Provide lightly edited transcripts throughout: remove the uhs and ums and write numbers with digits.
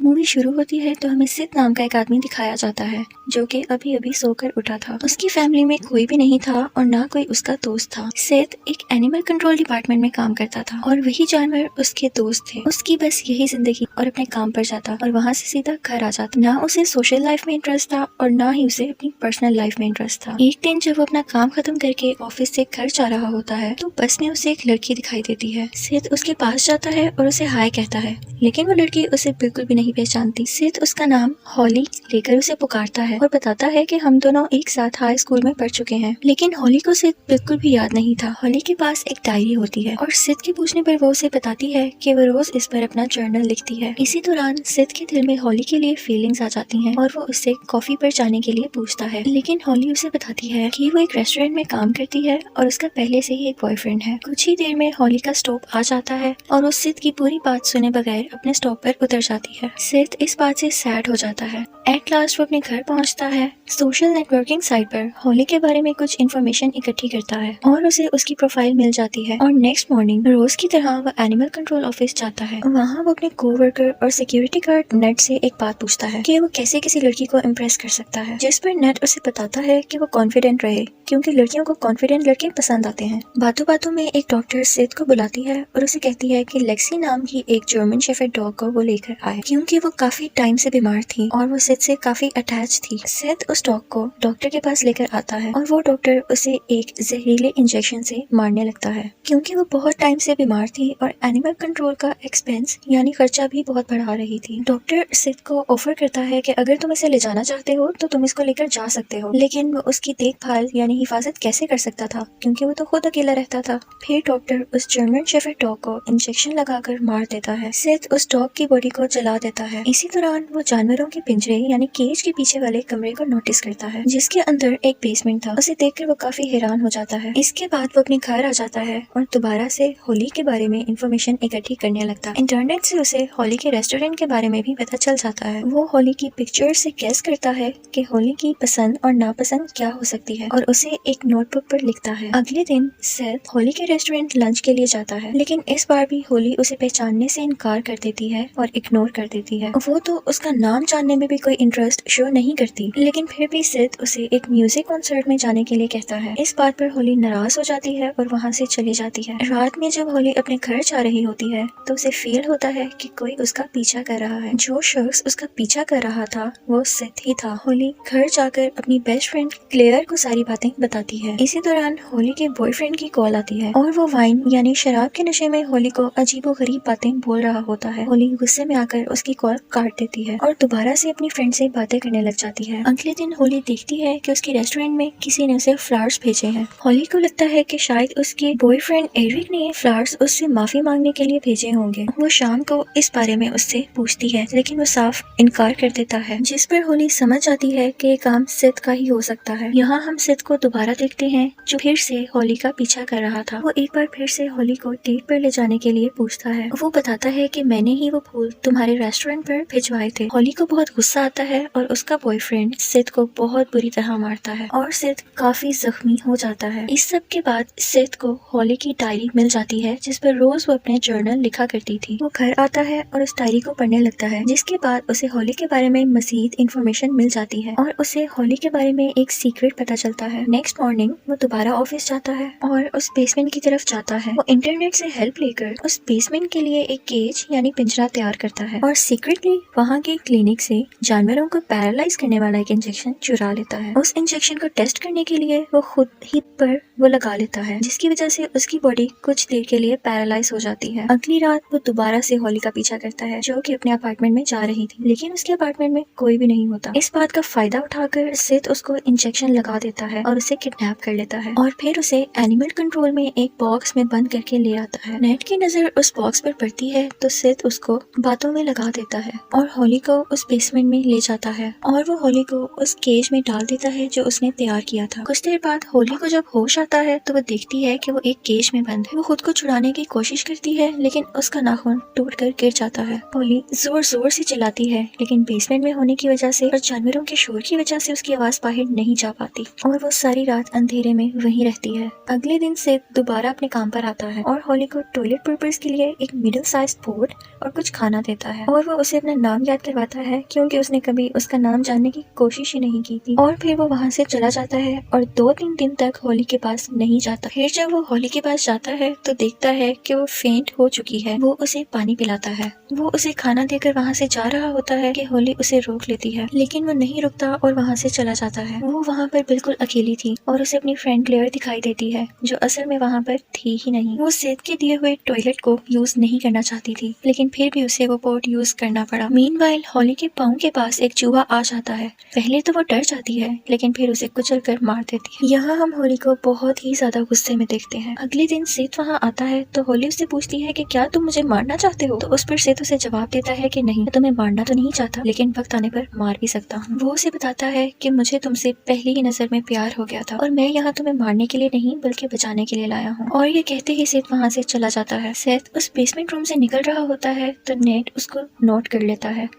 Movie शुरू होती है तो हमें सिड नाम का एक आदमी दिखाया जाता है जो कि अभी अभी सोकर उठा था। उसकी फैमिली में कोई भी नहीं था और ना कोई उसका दोस्त था। सिड एक एनिमल कंट्रोल डिपार्टमेंट में काम करता था और वही जानवर उसके दोस्त थे। उसकी बस यही जिंदगी और अपने काम पर जाता और वहाँ से सीधा घर आ जाता। ना उसे सोशल लाइफ में इंटरेस्ट था और ना ही उसे अपनी पर्सनल लाइफ में इंटरेस्ट था। एक दिन जब वो अपना काम खत्म करके ऑफिस से घर जा रहा होता है तो बस में उसे एक लड़की दिखाई देती है। सिड उसके पास जाता है और उसे हाय कहता है, लेकिन वो लड़की उसे बिल्कुल भी नहीं पहचानती। सिड उसका नाम हॉली लेकर उसे पुकारता है और बताता है कि हम दोनों एक साथ हाई स्कूल में पढ़ चुके हैं। लेकिन हॉली को सिड बिल्कुल भी याद नहीं था। हॉली के पास एक डायरी होती है और सिड के पूछने पर वो उसे बताती है कि वो रोज इस पर अपना जर्नल लिखती है। इसी दौरान सिड के दिल में हॉली के लिए फीलिंग्स आ जाती हैं और वो उससे कॉफी पर जाने के लिए पूछता है। लेकिन हॉली उसे बताती है कि वो एक रेस्टोरेंट में काम करती है और उसका पहले से ही एक बॉयफ्रेंड है। कुछ ही देर में हॉली का स्टॉप आ जाता है और वो सिड की पूरी बात सुने बगैर अपने स्टॉप पर उतर जाती है। सिड इस बात से सैड हो जाता है। एट लास्ट वो अपने घर पहुंचता है। सोशल नेटवर्किंग साइट पर हॉली के बारे में कुछ इन्फॉर्मेशन इकट्ठी करता है और उसे उसकी प्रोफाइल मिल जाती है और नेक्स्ट मॉर्निंग रोज की तरह वो एनिमल कंट्रोल ऑफिस जाता है। वहाँ वो अपने कोवर्कर और सिक्योरिटी गार्ड नेट से एक बात पूछता है कि वो कैसे किसी लड़की को इम्प्रेस कर सकता है, जिस पर नेट उसे बताता है कि वो कॉन्फिडेंट रहे क्योंकि लड़कियों को कॉन्फिडेंट लड़के पसंद आते हैं। बातों बातों में एक डॉक्टर सिड को बुलाती है और उसे कहती है कि लेक्सी नाम की एक जर्मन शेफर्ड डॉग को वो लेकर आए क्योंकि वो काफी टाइम से बीमार थी और वो सिड से काफी अटैच थी। सिड उस डॉग को डॉक्टर के पास लेकर आता है और वो डॉक्टर उसे एक जहरीले इंजेक्शन से मारने लगता है क्योंकि वो बहुत टाइम से बीमार थी और एनिमल कंट्रोल का एक्सपेंस यानी खर्चा भी बहुत बढ़ा रही थी। डॉक्टर सिड को ऑफर करता है कि अगर तुम इसे ले जाना चाहते हो तो तुम इसको लेकर जा सकते हो, लेकिन वो उसकी देखभाल यानी हिफाजत कैसे कर सकता था क्योंकि वो तो खुद अकेला रहता था। फिर डॉक्टर उस जर्मन शेफर्ड डॉग को इंजेक्शन लगाकर मार देता है। सिड उस डॉग की बॉडी को जला देता है। इसी दौरान वो जानवरों के पिंजरे यानी केज के पीछे वाले कमरे को नोटिस करता है जिसके अंदर एक बेसमेंट था। उसे देखकर वो काफी हैरान हो जाता है। इसके बाद वो अपने घर आ जाता है और दोबारा से होली के बारे में इंफॉर्मेशन इकट्ठी करने लगता है। इंटरनेट से उसे होली के रेस्टोरेंट के बारे में भी पता चल जाता है। वो होली की पिक्चर से गेस करता है कि होली की पसंद और नापसंद क्या हो सकती है और उसे एक नोटबुक पर लिखता है। अगले दिन सिड होली के रेस्टोरेंट लंच के लिए जाता है, लेकिन इस बार भी होली उसे पहचानने से इनकार कर देती है और इग्नोर कर देती है। वो तो उसका नाम जानने में भी कोई इंटरेस्ट शो नहीं करती, लेकिन फिर भी सिड उसे एक म्यूजिक कॉन्सर्ट में जाने के लिए कहता है। इस बात पर होली नाराज हो जाती है और वहाँ से चली जाती है। रात में जब होली अपने घर जा रही होती है तो उसे फील होता है कि कोई उसका पीछा कर रहा है। जो शख्स उसका पीछा कर रहा था वो सिड ही था। होली घर जाकर अपनी बेस्ट फ्रेंड क्लेयर को सारी बातें बताती है। इसी दौरान होली के बॉयफ्रेंड की कॉल आती है और वो वाइन यानी शराब के नशे में होली को अजीबोगरीब बातें बोल रहा होता है। होली गुस्से में आकर उसकी कॉल काट देती है और दोबारा से अपनी फ्रेंड से बातें करने लग जाती है। अगले दिन होली देखती है कि उसके रेस्टोरेंट में किसी ने उसे फ्लावर्स भेजे हैं। होली को लगता है कि शायद उसके बॉयफ्रेंड एरिक ने फ्लावर्स उससे माफी मांगने के लिए भेजे होंगे। वो शाम को इस बारे में उससे पूछती है, लेकिन वो साफ इनकार कर देता है, जिस पर होली समझ जाती है कि ये काम सिड का ही हो सकता है। यहाँ हम सिड को दोबारा देखते हैं जो फिर से होली का पीछा कर रहा था। वो एक बार फिर से होली को डेट पर ले जाने के लिए पूछता है। वो बताता है कि मैंने ही वो फूल तुम्हारे रेस्टोरेंट पर भिजवाए थे। होली को बहुत गुस्सा आता है और उसका बॉयफ्रेंड सिड को बहुत बुरी तरह मारता है और सिड काफी जख्मी हो जाता है। इस सब के बाद सिड को होली की डायरी मिल जाती है जिस पर रोज वो अपने जर्नल लिखा करती थी। वो घर आता है और उस डायरी को पढ़ने लगता है, जिसके बाद उसे होली के बारे में मजीद इंफॉर्मेशन मिल जाती है और उसे होली के बारे में एक सीक्रेट पता चलता है। नेक्स्ट मॉर्निंग वो दोबारा ऑफिस जाता है और उस बेसमेंट की तरफ जाता है। वो इंटरनेट से हेल्प लेकर उस बेसमेंट के लिए एक केज यानी पिंजरा तैयार करता है और सीक्रेटली वहाँ के क्लिनिक से जानवरों को पैरालाइज करने वाला एक इंजेक्शन चुरा लेता है। उस इंजेक्शन को टेस्ट करने के लिए वो खुद ही पर वो लगा लेता है, जिसकी वजह से उसकी बॉडी कुछ देर के लिए पैरालाइज हो जाती है। अगली रात वो दोबारा से होली का पीछा करता है जो कि अपने अपार्टमेंट में जा रही थी, लेकिन उसके अपार्टमेंट में कोई भी नहीं होता। इस बात का फायदा उठाकर सिड उसको इंजेक्शन लगा देता है और उसे किडनैप कर लेता है और फिर उसे एनिमल कंट्रोल में एक बॉक्स में बंद करके ले आता है। नेट की नजर उस बॉक्स पर पड़ती है तो सिड उसको बातों में लगा देता है और होली को उस बेसमेंट में ले जाता है और वो होली को उस केज में डाल देता है जो उसने तैयार किया था। कुछ देर बाद होली को जब होश आता है तो वो देखती है कि वो एक केज में बंद है। वो खुद को छुड़ाने की कोशिश करती है लेकिन उसका नाखून टूट कर गिर जाता है। होली जोर जोर से चिल्लाती है लेकिन बेसमेंट में होने की वजह से और जानवरों के शोर की वजह से उसकी आवाज बाहर नहीं जा पाती और वो सारी रात अंधेरे में वहीं रहती है। अगले दिन से दोबारा अपने काम पर आता है और होली को टॉयलेट पर्पस के लिए एक मिडिल साइज बोर्ड और कुछ खाना देता है और वो वो उसे अपना नाम याद करवाता है क्योंकि उसने कभी उसका नाम जानने की कोशिश ही नहीं की थी। और फिर वो वहाँ से चला जाता है और 2-3 दिन तक होली के पास नहीं जाता। फिर जब वो होली के पास जाता है तो देखता है कि वो फेंट हो चुकी है। वो उसे पानी पिलाता है, वो उसे खाना देकर वहाँ से जा रहा होता है कि होली उसे रोक लेती है, लेकिन वो नहीं रुकता और वहाँ से चला जाता है। वो वहाँ पर बिल्कुल अकेली थी और उसे अपनी फ्रेंड क्लेयर दिखाई देती है जो असल में वहाँ पर थी ही नहीं। वो सेठ के दिए हुए टॉयलेट को यूज नहीं करना चाहती थी, लेकिन फिर भी उसे वो पोर्ट यूज करना पड़ा। मीनवाइल होली के पाँव के पास एक चूहा आ जाता है। पहले तो वो डर जाती है लेकिन फिर उसे कुचल कर मार देती है। यहाँ हम होली को बहुत ही ज्यादा गुस्से में देखते हैं। अगले दिन सेठ वहाँ आता है तो होली उससे पूछती है कि क्या तुम मुझे मारना चाहते हो? तो उस पर सेठ उसे जवाब देता है कि नहीं, मैं तुम्हें मारना तो नहीं चाहता, लेकिन वक्त आने पर मार भी सकता हूँ। वो उसे बताता है कि मुझे तुमसे पहली ही नजर में प्यार हो गया था और मैं यहाँ तुम्हें मारने के लिए नहीं बल्कि बचाने के लिए लाया हूँ। और ये कहते ही सेठ वहाँ से चला जाता है। सेठ उस बेसमेंट रूम से निकल रहा होता है तो नेट उसको नोट कर लेता है,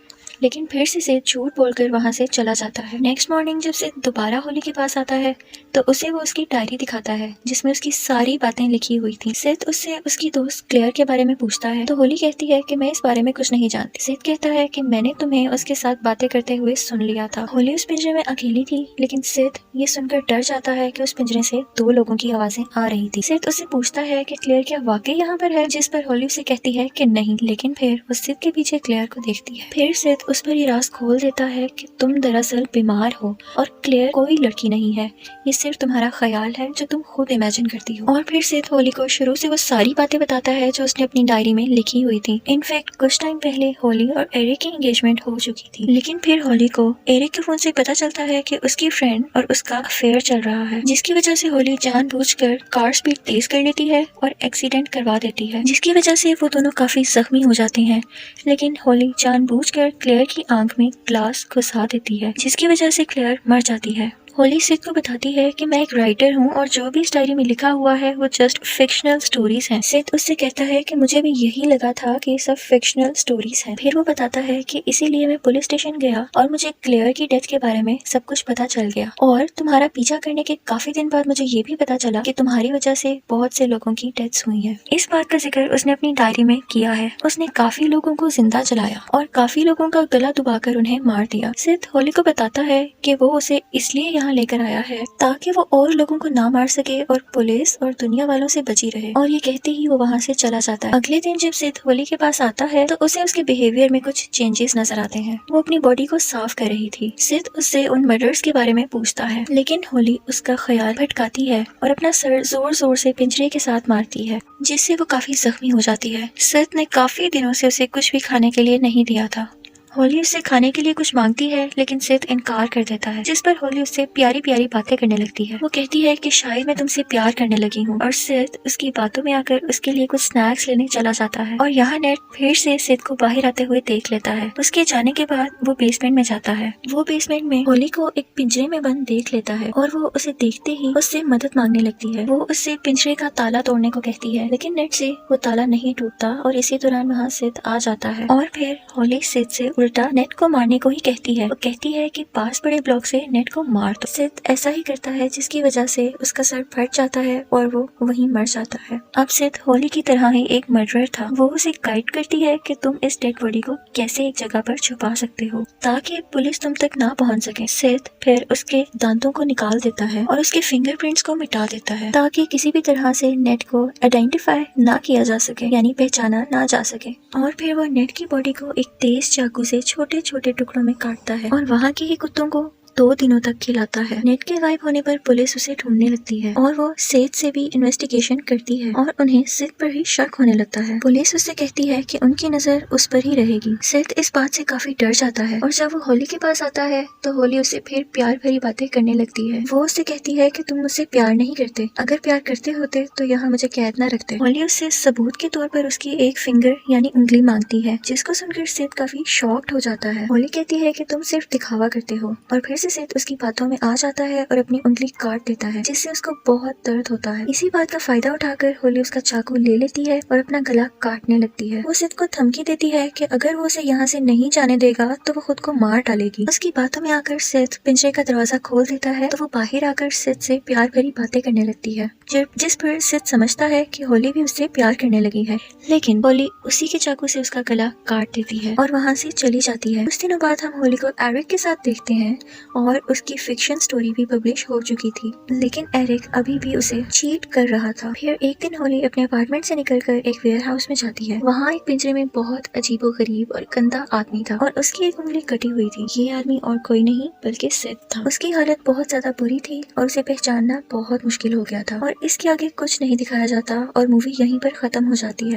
लेकिन फिर से सेठ झूठ बोलकर वहाँ से चला जाता है। नेक्स्ट मॉर्निंग जब सेठ दोबारा होली के पास आता है तो उसे वो उसकी डायरी दिखाता है जिसमें उसकी सारी बातें लिखी हुई थी। सेठ उससे उसकी दोस्त क्लेयर के बारे में पूछता है तो होली कहती है कि मैं इस बारे में कुछ नहीं जानती। सेठ कहता है कि मैंने तुम्हें उसके साथ बातें करते हुए सुन लिया था। होली उस पिंजरे में अकेली थी, लेकिन सेठ ये सुनकर डर जाता है कि उस पिंजरे से 2 लोगों की आवाजें आ रही थी। सेठ उससे पूछता है कि क्लेयर क्या वाकई यहाँ पर है, जिस पर होली उसे कहती है कि नहीं, लेकिन फिर वो सेठ के पीछे क्लेयर को देखती है। फिर सेठ उस पर ये राज खोल देता है कि तुम दरअसल बीमार हो और क्लेयर कोई लड़की नहीं है, ये सिर्फ तुम्हारा ख्याल है जो तुम खुद इमेजिन करती हो। और फिर सेठ होली को शुरू से वो सारी बातें बताता है जो उसने अपनी डायरी में लिखी हुई थी। इनफैक्ट कुछ टाइम पहले होली और एरिक की एंगेजमेंट हो चुकी थी, लेकिन फिर होली को एरिक के फोन से पता चलता है कि उसकी फ्रेंड और उसका अफेयर चल रहा है, जिसकी वजह से होली जानबूझकर कार स्पीड तेज कर लेती है और एक्सीडेंट करवा देती है, जिसकी वजह से वो दोनों काफी जख्मी हो जाते हैं। लेकिन होली जानबूझकर क्लेयर की आंख में ग्लास घुसा देती है, जिसकी वजह से क्लेयर मर जाती है। होली सेठ को बताती है कि मैं एक राइटर हूँ और जो भी इस डायरी में लिखा हुआ है वो जस्ट फिक्शनल स्टोरीज हैं। सेठ उससे कहता है कि मुझे भी यही लगा था कि ये सब फिक्शनल स्टोरीज हैं। फिर वो बताता है कि इसीलिए मैं पुलिस स्टेशन गया और मुझे क्लेयर की डेथ के बारे में सब कुछ पता चल गया, और तुम्हारा पीछा करने के काफी दिन बाद मुझे ये भी पता चला कि तुम्हारी वजह से बहुत से लोगों की डेथ्स हुई है। इस बात का जिक्र उसने अपनी डायरी में किया है। उसने काफी लोगों को जिंदा जलाया और काफी लोगों का गला दबाकर उन्हें मार दिया। सेठ होली को बताता है कि वो उसे इसलिए लेकर आया है ताकि वो और लोगों को ना मार सके और पुलिस और दुनिया वालों से बची रहे। और ये कहते ही वो वहाँ से चला जाता है। अगले दिन जब सेठ होली के पास आता है तो उसे उसके बिहेवियर में कुछ चेंजेस नजर आते हैं। वो अपनी बॉडी को साफ कर रही थी। सेठ उससे उन मर्डर्स के बारे में पूछता है, लेकिन होली उसका ख्याल भटकाती है और अपना सर जोर जोर से पिंजरे के साथ मारती है, जिससे वो काफी जख्मी हो जाती है। सेठ ने काफी दिनों से उसे कुछ भी खाने के लिए नहीं दिया था। होली उससे खाने के लिए कुछ मांगती है, लेकिन सेठ इनकार कर देता है, जिस पर होली उससे प्यारी प्यारी बातें करने लगती है। वो कहती है कि शायद मैं तुमसे प्यार करने लगी हूँ, और सेठ उसकी बातों में आकर उसके लिए कुछ स्नैक्स लेने चला जाता है। और यहाँ नेट फिर से सेठ को बाहर आते हुए देख लेता है। उसके जाने के बाद वो बेसमेंट में जाता है। वो बेसमेंट में होली को एक पिंजरे में बंद देख लेता है और वो उसे देखते ही उससे मदद मांगने लगती है। वो उससे पिंजरे का ताला तोड़ने को कहती है, लेकिन नेट से वो ताला नहीं टूटता और इसी दौरान वहाँ सेठ आ जाता है। और फिर होली सेठ से उल्टा नेट को मारने को ही कहती है। वो कहती है कि पास बड़े ब्लॉक से नेट को मार दो। सेठ ऐसा ही करता है, जिसकी वजह से उसका सर फट जाता है और वो वहीं मर जाता है। अब सेठ होली की तरह ही एक मर्डरर था। वो उसे गाइड करती है कि तुम इस डेड बॉडी को कैसे एक जगह पर छुपा सकते हो ताकि पुलिस तुम तक ना पहुंच सके। सेठ फिर उसके दांतों को निकाल देता है और उसके फिंगरप्रिंट्स को मिटा देता है ताकि किसी भी तरह से नेट को आइडेंटिफाई ना किया जा सके, यानी पहचाना ना जा सके। और फिर वो नेट की बॉडी को एक तेज चाकू से छोटे छोटे टुकड़ों में काटता है और वहाँ के ही कुत्तों को 2 दिनों तक खिलाता है। नेट के गायब होने पर पुलिस उसे ढूंढने लगती है और वो सेठ से भी इन्वेस्टिगेशन करती है और उन्हें सेठ पर ही शक होने लगता है। पुलिस उससे कहती है कि उनकी नजर उस पर ही रहेगी। सेठ इस बात से काफी डर जाता है और जब वो होली के पास आता है तो होली उसे फिर प्यार भरी बातें करने लगती है। वो उससे कहती है कि तुम मुझसे प्यार नहीं करते, अगर प्यार करते होते तो यहाँ मुझे कैद न रखते। होली उससे सबूत के तौर पर उसकी एक फिंगर यानी उंगली मांगती है, जिसको सुनकर सेठ काफी शॉक्ड हो जाता है। होली कहती है कि तुम सिर्फ दिखावा करते हो और फिर से सेठ उसकी बातों में आ जाता है और अपनी उंगली काट देता है, जिससे उसको बहुत दर्द होता है। इसी बात का फायदा उठाकर होली उसका चाकू ले लेती है और अपना गला काटने लगती है। वो सेठ को धमकी देती है कि अगर वो उसे यहाँ से नहीं जाने देगा तो वो खुद को मार डालेगी। उसकी बातों में आकर सेठ पिंजरे का दरवाजा खोल देता है तो वो बाहर आकर सेठ से प्यार भरी बातें करने लगती है, जिस पर सेठ समझता है कि होली भी उससे प्यार करने लगी है। लेकिन होली उसी के चाकू से उसका गला काट देती है और वहाँ से चली जाती है। कुछ दिनों बाद हम होली को एरिक के साथ देखते हैं और उसकी फिक्शन स्टोरी भी पब्लिश हो चुकी थी, लेकिन एरिक अभी भी उसे चीट कर रहा था। फिर एक दिन होली अपने अपार्टमेंट से निकलकर एक वेयर हाउस में जाती है। वहाँ एक पिंजरे में बहुत अजीबोगरीब और गंदा आदमी था और उसकी एक उंगली कटी हुई थी। ये आदमी और कोई नहीं बल्कि सेठ था। उसकी हालत बहुत ज्यादा बुरी थी और उसे पहचानना बहुत मुश्किल हो गया था। और इसके आगे कुछ नहीं दिखाया जाता और मूवी यहीं पर खत्म हो जाती है।